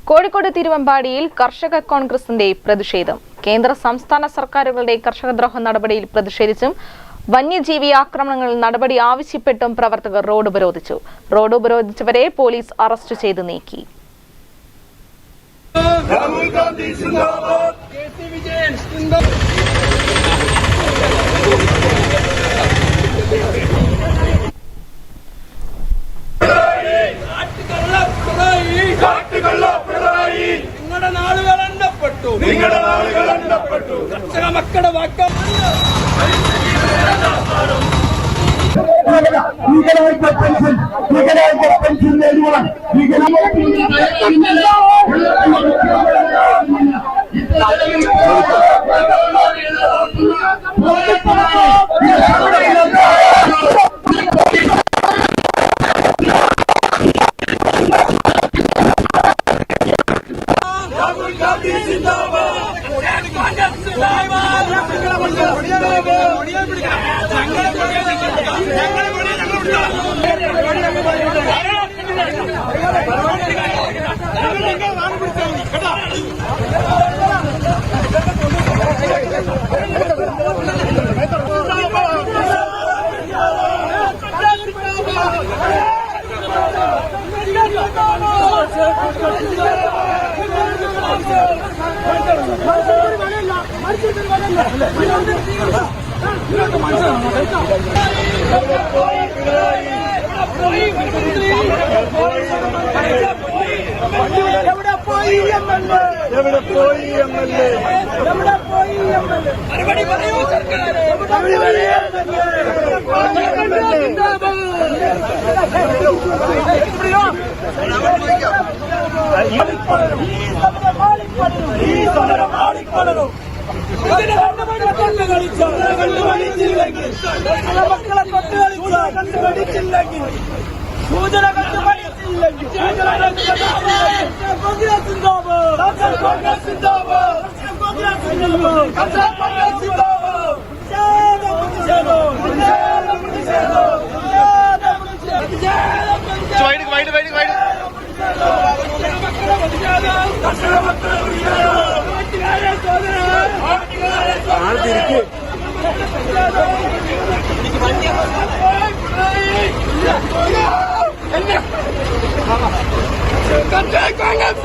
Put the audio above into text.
കോഴിക്കോട് തിരുവമ്പാടിയിൽ കർഷക കോൺഗ്രസിന്റെ പ്രതിഷേധം. കേന്ദ്ര സംസ്ഥാന സർക്കാരുകളുടെ കർഷകദ്രോഹ നടപടിയിൽ പ്രതിഷേധിച്ചും വന്യജീവി ആക്രമണങ്ങളിൽ നടപടി ആവശ്യപ്പെട്ടും പ്രവർത്തകർ റോഡ് ഉപരോധിച്ചു. റോഡ് ഉപരോധിച്ചവരെ പോലീസ് അറസ്റ്റ് ചെയ്ത് നീക്കി. നിങ്ങളുടെ നാളുകൾ എണ്ണപ്പെട്ടു. കർഷക മക്കളുടെ വാക്കം കർഷക കോൺഗ്രസ്